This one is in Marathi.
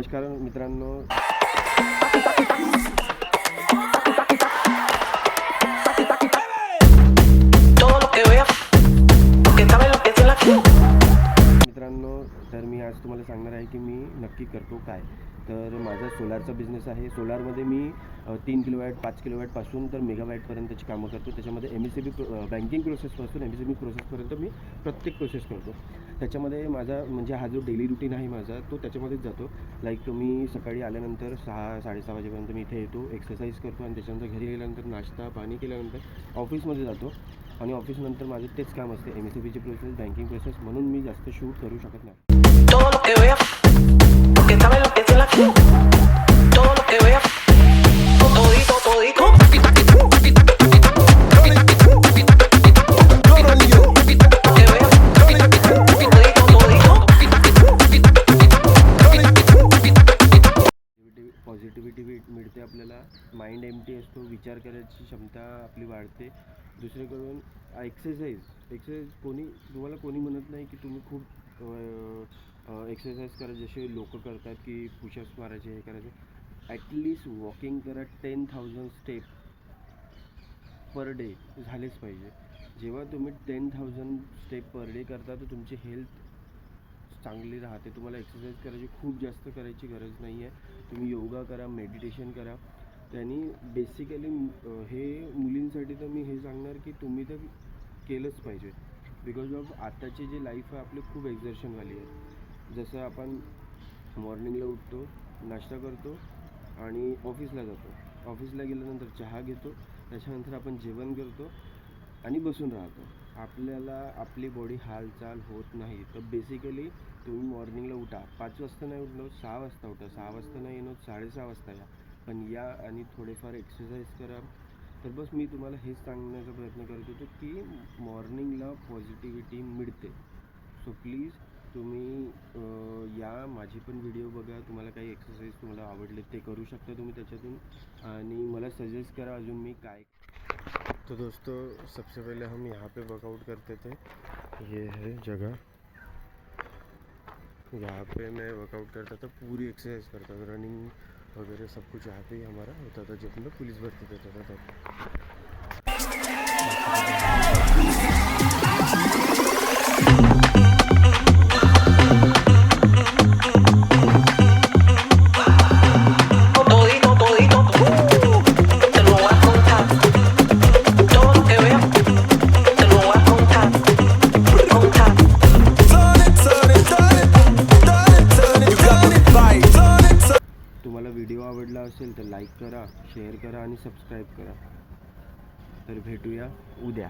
नमस्कार मित्रांनो. मित्रांनो, तर मी आज तुम्हाला सांगणार आहे की मी नक्की करतो काय. तर माझा सोलारचा बिझनेस आहे. सोलारमध्ये मी 3 किलोवॅट 5 किलोवॅटपासून तर मेगावॅटपर्यंतची कामं करतो. त्याच्यामध्ये MSCB बँकिंग प्रोसेसपासून MSCB प्रोसेसपर्यंत मी प्रत्येक प्रोसेस करतो. त्याच्यामध्ये माझा म्हणजे हा जो डेली रुटीन आहे माझा तो त्याच्यामध्येच जातो. लाईक मी सकाळी आल्यानंतर 6-6:30 वाजेपर्यंत मी इथे येतो, एक्सरसाइज करतो आणि त्याच्यानंतर घरी गेल्यानंतर नाश्ता पाणी केल्यानंतर ऑफिसमध्ये जातो. आणि ऑफिसनंतर माझं तेच काम असते, MSCBची प्रोसेस, बँकिंग प्रोसेस, म्हणून मी जास्त शूट करू शकत नाही. पॉझिटिव्हिटी मिळते आपल्याला, माइंड एम्प्टी असतो, विचार करायची क्षमता आपली वाढते. दुसरीकडून एक्सरसाइज तुम्हाला कोणी म्हणत नाही की तुम्ही खूप एक्सरसाइज करा जसे लोक करतात की पुशअप्स मारायचे हे करायचे. ॲटलिस्ट वॉकिंग करा, 10,000 स्टेप पर डे झालेच पाहिजे. जेव्हा तुम्ही 10,000 स्टेप पर डे करता तर तुमची हेल्थ चांगली राहते. तुम्हाला एक्सरसाइज करायची खूप जास्त करायची गरज नाही आहे. तुम्ही योगा करा, मेडिटेशन करा. त्यांनी बेसिकली हे मुलींसाठी तर मी हे सांगणार की तुम्ही तर केलंच पाहिजे. बिकॉज ऑफ आताची जी लाईफ आहे आपली खूप एक्झर्शनवाली आहे. जसं आपण मॉर्निंगला उठतो, नाश्ता करतो आणि ऑफिसला जातो. ऑफिसला गेल्यानंतर चहा घेतो, त्याच्यानंतर आपण जेवण करतो आणि बसून राहतो. आपल्याला आपली बॉडी हालचाल होत नाही. तर बेसिकली तुम्ही मॉर्निंगला उठा, 5 वाजता नाही उठलो 6 वाजता उठा, 6 वाजता नाही येणं 6:30 वाजता या, पण या आणि थोडेफार एक्सरसाइज करा. तर बस मी तुम्हाला हेच सांगण्याचा प्रयत्न करत होतो की मॉर्निंगला पॉझिटिव्हिटी मिळते. सो प्लीज तुम्ही या, माझी पण व्हिडिओ बघा. तुम्हाला काही एक्सरसाइज तुम्हाला आवडले ते करू शकता तुम्ही त्याच्यातून, आणि मला सजेस्ट करा अजून मी काय. तो दोस्तों, सबसे पहले हम यहाँ पे वर्कआउट करते थे. ये है जगह, यहाँ पे मैं वर्कआउट करता था, पूरी एक्सरसाइज करता था, रनिंग वगैरह सब कुछ यहाँ पे ही हमारा होता था जब मैं पुलिस भर्ती देता था तब. तुम्हाला व्हिडिओ आवडला असेल तर लाईक करा, शेअर करा आणि सबस्क्राईब करा. तर भेटूया उद्या.